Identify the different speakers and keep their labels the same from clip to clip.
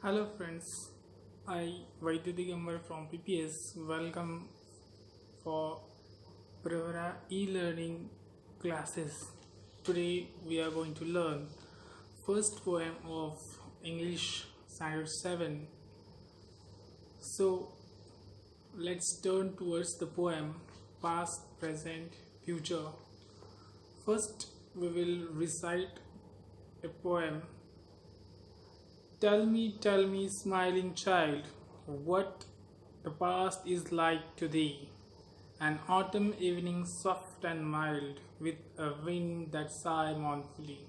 Speaker 1: Hello friends, I Futre-3.m4v from PPS. Welcome for Prevara e-learning classes. Today we are going to learn first poem of English Standard 7. So let's turn towards the poem past, present, future. First we will recite a poem. Tell me, smiling child, what the past is like to thee. An autumn evening soft and mild, with a wind that sigh mournfully.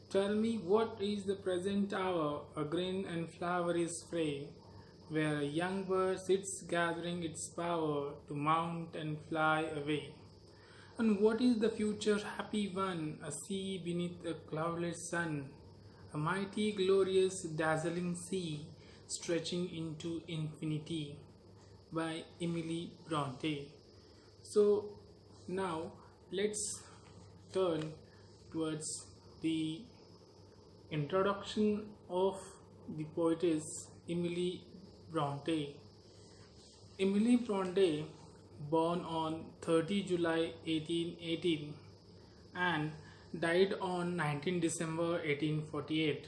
Speaker 1: Tell me what is the present hour, a green and flowery spray, where a young bird sits gathering its power to mount and fly away. And what is the future happy one, a sea beneath a cloudless sun, a mighty, glorious, dazzling sea stretching into infinity by Bronte. So now let's turn towards the introduction of the poetess Emily Bronte. Emily Bronte, born on 30 July 1818 and died on 19 December 1848.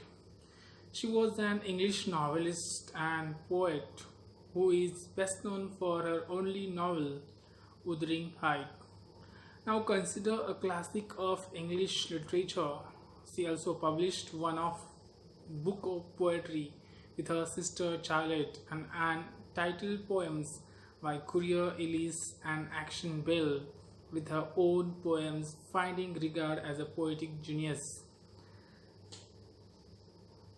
Speaker 1: She was an English novelist and poet who is best known for her only novel, Wuthering Heights. Now considered a classic of English literature, she also published one of book of poetry with her sister Charlotte and titled poems by Courier Ellis and Action Bell, with her own poems finding regard as a poetic genius.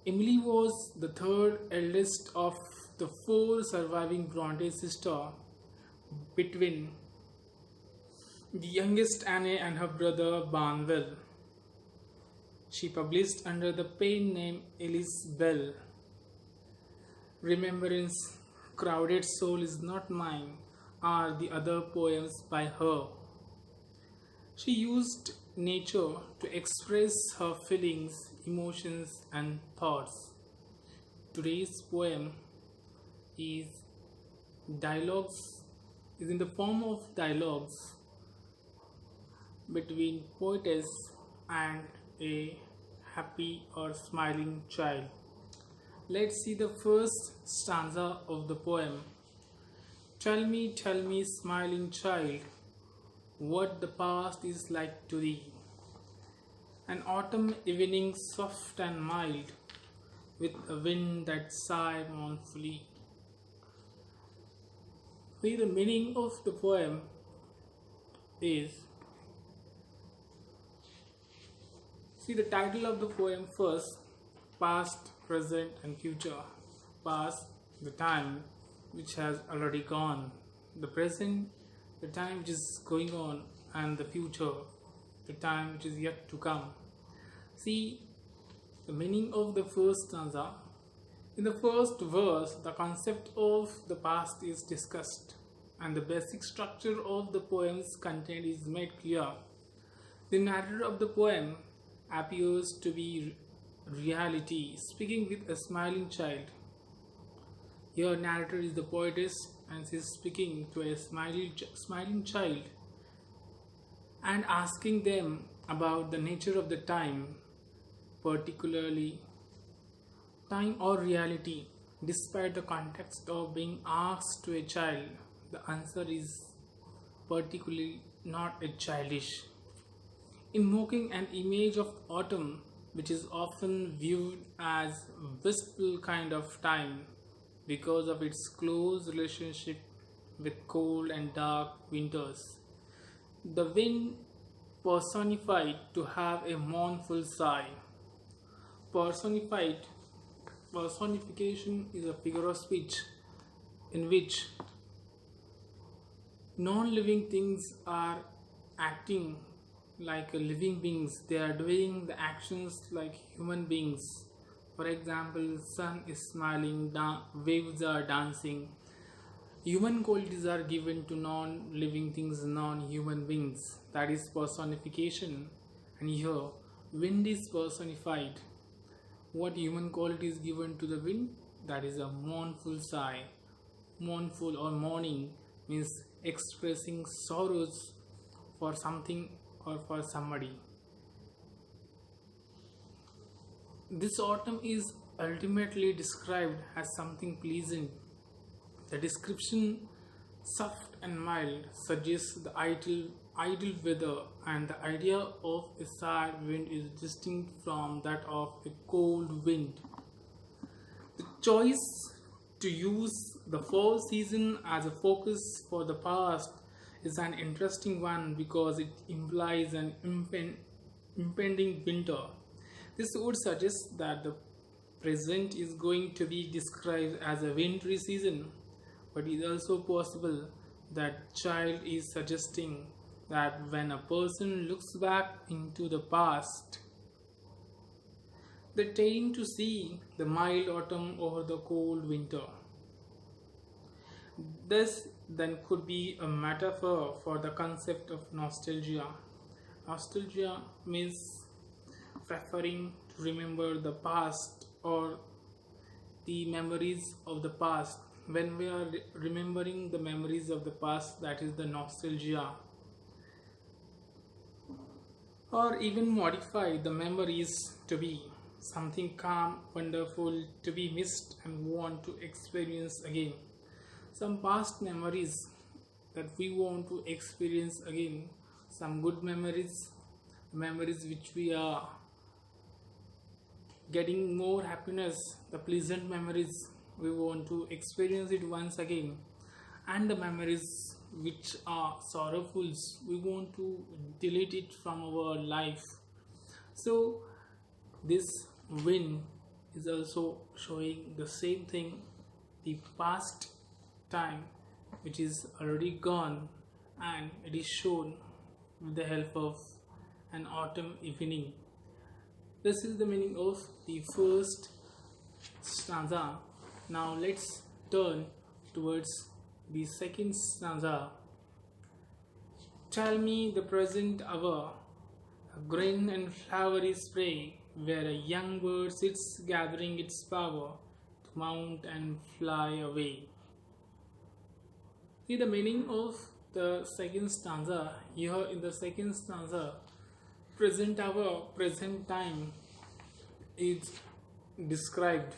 Speaker 1: Emily was the third eldest of the four surviving Bronte sisters, between the youngest Anne and her brother Barnwell. She published under the pen name Ellis Bell. Remembrance, Crowded Soul is Not Mine are the other poems by her. She used nature to express her feelings, emotions, and thoughts. Today's poem is is in the form of dialogues between poetess and a happy or smiling child. Let's see the first stanza of the poem. Tell me, smiling child, what the past is like to thee. An autumn evening soft and mild, with a wind that sigh mournfully. See, the meaning of the poem is, see the title of the poem first, past, present and future. Past, the time which has already gone. The present, the time which is going on, and the future, the time which is yet to come. See the meaning of the first stanza. In the first verse, the concept of the past is discussed and the basic structure of the poem's content is made clear. The narrator of the poem appears to be reality, speaking with a smiling child. Here, narrator is the poetess and she is speaking to a smiling child and asking them about the nature of the time, particularly time or reality. Despite the context of being asked to a child, the answer is particularly not a childish. Invoking an image of autumn, which is often viewed as wistful kind of time because of its close relationship with cold and dark winters. The wind personified to have a mournful sigh. Personification is a figure of speech in which non-living things are acting like living beings. They are doing the actions like human beings. For example, sun is smiling, waves are dancing. Human qualities are given to non-living things, non-human beings. That is personification. And here, wind is personified. what human quality is given to the wind? That is a mournful sigh. Mournful or mourning means expressing sorrows for something or for somebody. This autumn is ultimately described as something pleasant. The description, soft and mild, suggests the idle weather, and the idea of a sad wind is distinct from that of a cold wind. The choice to use the fall season as a focus for the past is an interesting one because it implies an impending winter. This would suggest that the present is going to be described as a wintry season, but it is also possible that child is suggesting that when a person looks back into the past, they tend to see the mild autumn over the cold winter. This then could be a metaphor for the concept of nostalgia. Nostalgia means preferring to remember the past or the memories of the past. When we are remembering the memories of the past, that is the nostalgia. Or even modify the memories to be something calm, wonderful, to be missed and want to experience again. Some past memories that we want to experience again, some good memories, memories which we are getting more happiness, the pleasant memories, we want to experience it once again, and the memories which are sorrowful, we want to delete it from our life. So this wind is also showing the same thing, the past time which is already gone, and it is shown with the help of an autumn evening. This is the meaning of the first stanza. Now let's turn towards the second stanza. Tell me the present hour, a green and flowery spray, where a young bird sits gathering its power to mount and fly away. See the meaning of the second stanza. Here in the second stanza, present hour, present time is described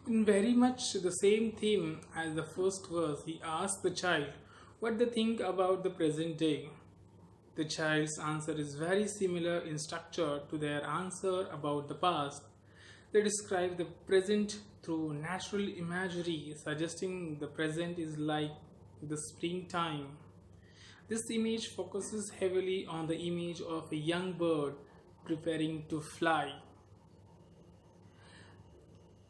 Speaker 1: in very much the same theme as the first verse. He asks the child what they think about the present day. The child's answer is very similar in structure to their answer about the past. They describe the present through natural imagery, suggesting the present is like the springtime. This image focuses heavily on the image of a young bird preparing to fly.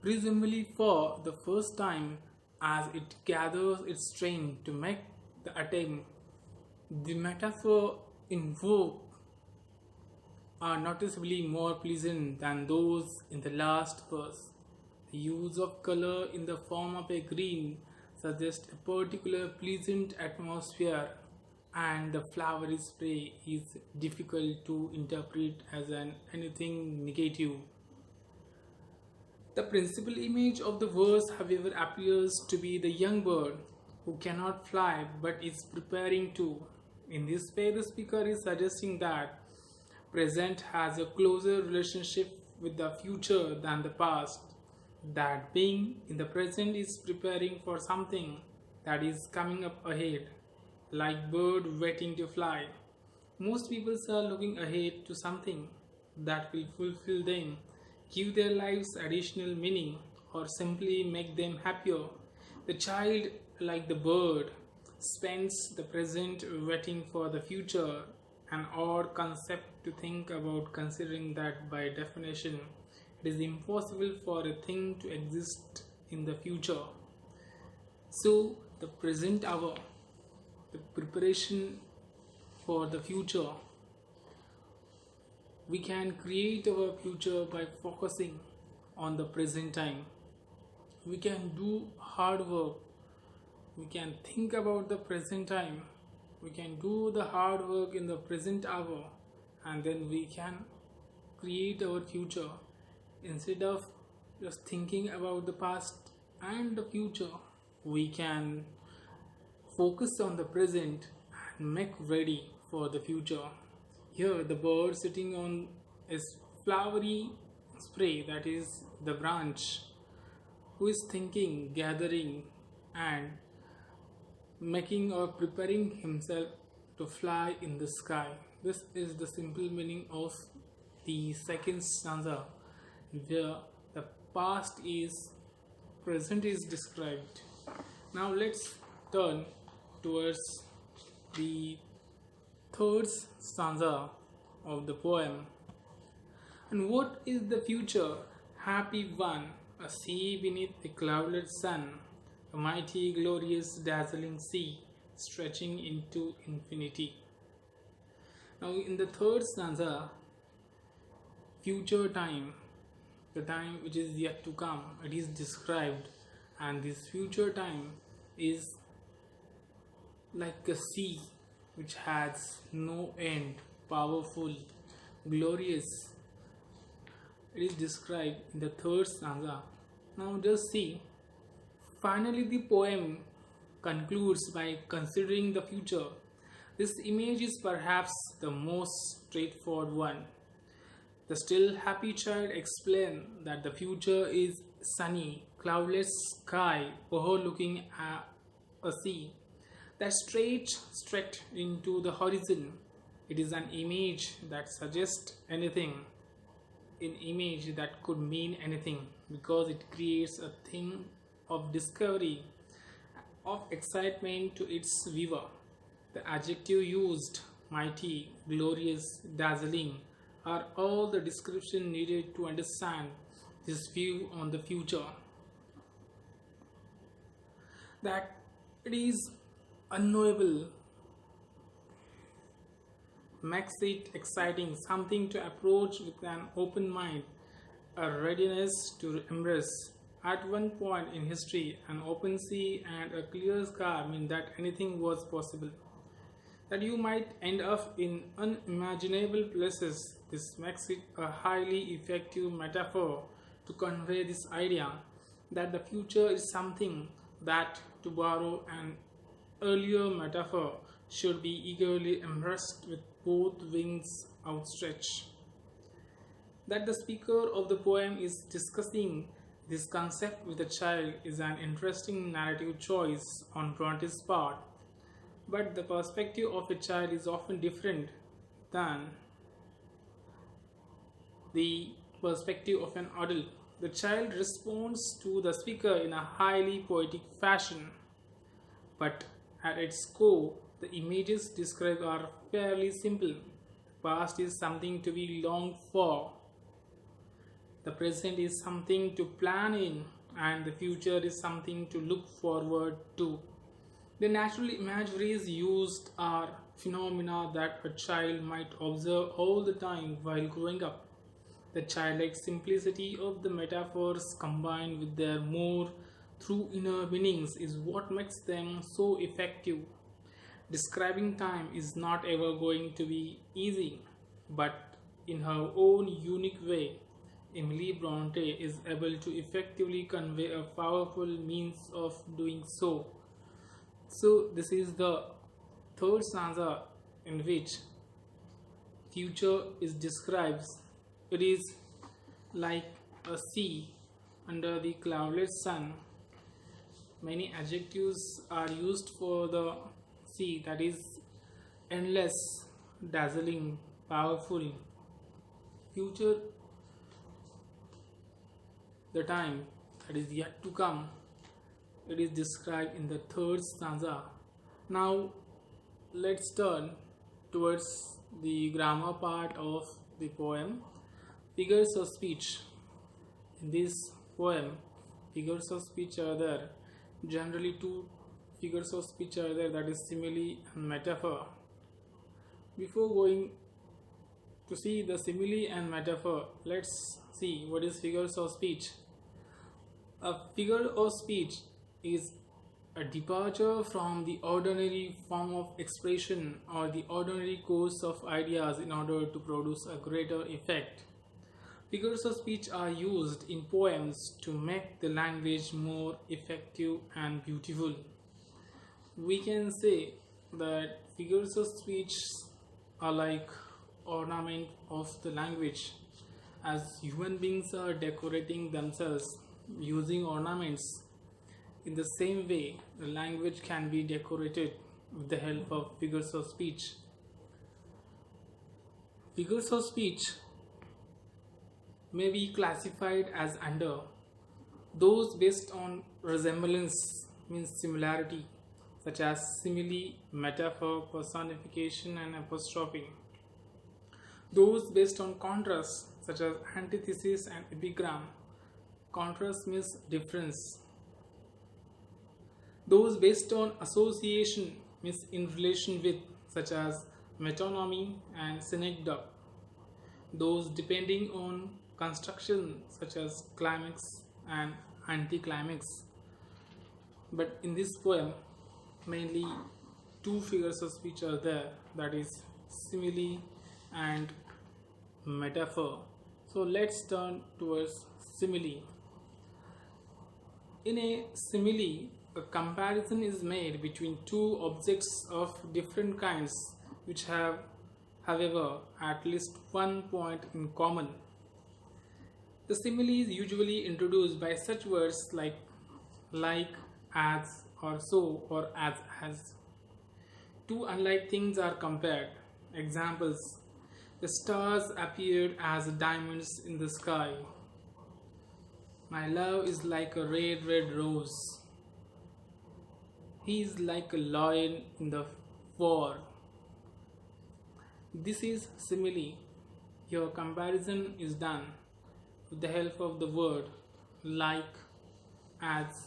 Speaker 1: Presumably for the first time, as it gathers its strength to make the attempt, the metaphor invoked are noticeably more pleasant than those in the last verse. The use of color in the form of a green suggests a particular pleasant atmosphere, and the flowery spray is difficult to interpret as anything negative. The principal image of the verse, however, appears to be the young bird who cannot fly but is preparing to. In this way, the speaker is suggesting that present has a closer relationship with the future than the past. That being in the present is preparing for something that is coming up ahead, like bird waiting to fly. Most people are looking ahead to something that will fulfill them, give their lives additional meaning, or simply make them happier. The child, like the bird, spends the present waiting for the future, an odd concept to think about, considering that by definition it is impossible for a thing to exist in the future. So the present hour, the preparation for the future, we can create our future by focusing on the present time. We can do hard work, we can think about the present time, we can do the hard work in the present hour, and then we can create our future. Instead of just thinking about the past and the future, we can focus on the present and make ready for the future. Here, the bird sitting on a flowery spray, that is the branch, who is thinking, gathering, and making or preparing himself to fly in the sky. This is the simple meaning of the second stanza, where the past is present is described. Now let's turn towards the third stanza of the poem. And what is the future? Happy one, a sea beneath a cloudless sun, a mighty, glorious, dazzling sea stretching into infinity. Now, in the third stanza, future time, the time which is yet to come, it is described, and this future time is like a sea which has no end, powerful, glorious. It is described in the third stanza. Now just see, finally the poem concludes by considering the future. This image is perhaps the most straightforward one. The still happy child explains that the future is sunny, cloudless sky overlooking a sea that stretched into the horizon. It is an image that suggests anything, an image that could mean anything, because it creates a thing of discovery, of excitement to its viewer. The adjective used, mighty, glorious, dazzling, are all the description needed to understand this view on the future. That it is unknowable makes it exciting, something to approach with an open mind, a readiness to embrace. At one point in history, an open sea and a clear sky mean that anything was possible, that you might end up in unimaginable places. This makes it a highly effective metaphor to convey this idea that the future is something that, to borrow an earlier metaphor, should be eagerly embraced with both wings outstretched. That the speaker of the poem is discussing this concept with a child is an interesting narrative choice on Bronte's part, but the perspective of a child is often different than the perspective of an adult. The child responds to the speaker in a highly poetic fashion, but at its core, the images described are fairly simple. The past is something to be longed for, the present is something to plan in, and the future is something to look forward to. The natural imageries used are phenomena that a child might observe all the time while growing up. The childlike simplicity of the metaphors combined with their more true inner meanings is what makes them so effective. Describing time is not ever going to be easy, but in her own unique way, Emily Bronte is able to effectively convey a powerful means of doing so. So this is the third stanza in which future is described. It is like a sea under the cloudless sun. Many adjectives are used for the sea, that is endless, dazzling, powerful. Future, the time that is yet to come, it is described in the third stanza. Now let's turn towards the grammar part of the poem. Figures of speech. In this poem, figures of speech are there. Generally two figures of speech are there, that is simile and metaphor. Before going to see the simile and metaphor, let's see what is figures of speech. A figure of speech is a departure from the ordinary form of expression or the ordinary course of ideas in order to produce a greater effect. Figures of speech are used in poems to make the language more effective and beautiful. We can say that figures of speech are like ornament of the language, as human beings are decorating themselves using ornaments. In the same way, the language can be decorated with the help of figures of speech. Figures of speech may be classified as under those based on resemblance, means similarity, such as simile, metaphor, personification, and apostrophe. Those based on contrast, such as antithesis and epigram. Contrast means difference. Those based on association means in relation with, such as metonymy and synecdoche. Those depending on construction, such as climax and anticlimax. But in this poem, mainly two figures of speech are there, that is simile and metaphor. So let's turn towards simile. In a simile, a comparison is made between two objects of different kinds which have, however, at least one point in common. The simile is usually introduced by such words like, as, or so, or as. Two unlike things are compared. Examples: the stars appeared as diamonds in the sky. My love is like a red, red rose. He is like a lion in the war. This is simile. Your comparison is done with the help of the word like, as.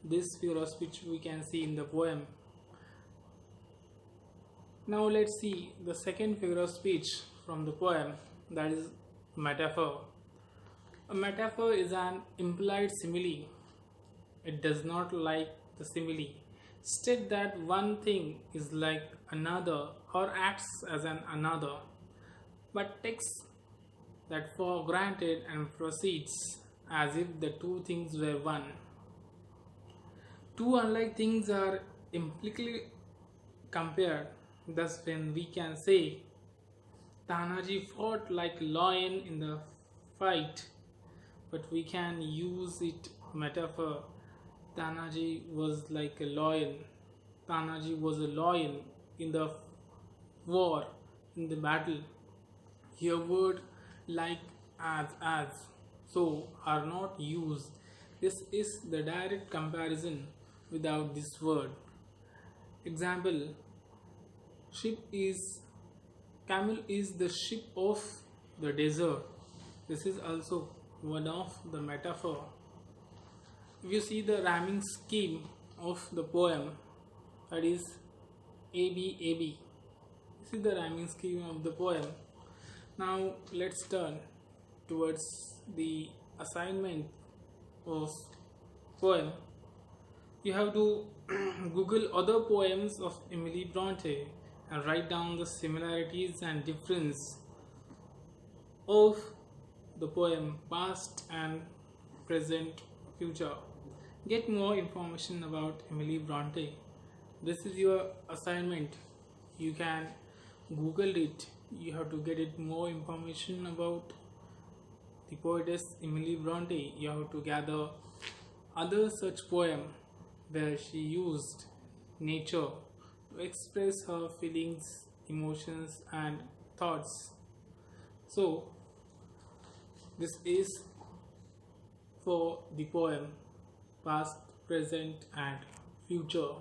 Speaker 1: This figure of speech we can see in the poem. Now let's see the second figure of speech from the poem, that is metaphor. A metaphor is an implied simile. It does not like the simile state that one thing is like another or acts as an another, but takes that for granted and proceeds as if the two things were one. Two unlike things are implicitly compared. Thus, when we can say Tanaji fought like a lion in the fight, but we can use it metaphor. Tanaji was like a lion. Tanaji was a lion in the war, in the battle. Here word like, as, so are not used. This is the direct comparison without this word. Example: camel is the ship of the desert. This is also one of the metaphor. If you see the rhyming scheme of the poem, that is AB. This is the rhyming scheme of the poem. Now let's turn towards the assignment of poem. You have to Google other poems of Emily Bronte and write down the similarities and difference of the poem past and present, future. Get more information about Emily Bronte. This is your assignment. You can Google it. You have to get it more information about the poetess Emily Bronte. You have to gather other such poem where she used nature to express her feelings, emotions and thoughts. So this is for the poem past, present and future.